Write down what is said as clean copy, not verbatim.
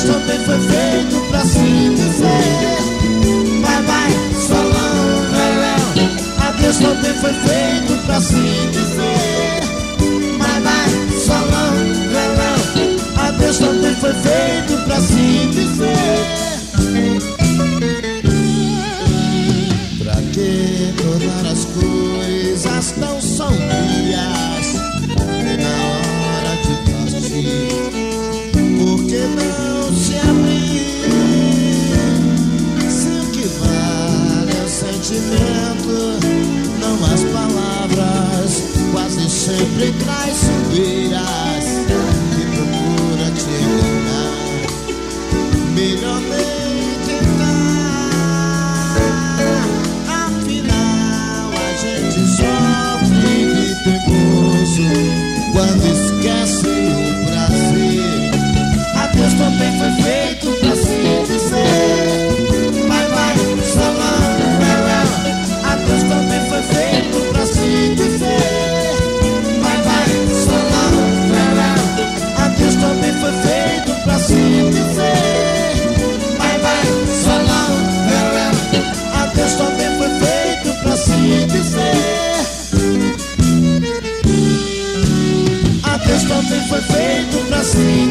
Adeus também foi feito pra se dizer bye bye, solão, velão. Adeus também foi feito pra se dizer bye bye, solão, velão. Adeus também foi feito pra se dizer. Pra que tornar as coisas tão sombrias na hora de partir? Por que não se abrir? Se o que vale é o sentimento, não as palavras, quase sempre traiçoeiras, que procura te enganar. Melhor nem tentar, afinal a gente sofre de teimoso quando esquece o prazer. Adeus também foi feito pra se dizer bye bye, solão, velão. Adeus também foi feito pra se dizer bye bye, solão, velão. Adeus também foi feito pra se dizer bye bye, solão, velão. Adeus também foi feito pra se dizer. Adeus também foi feito pra se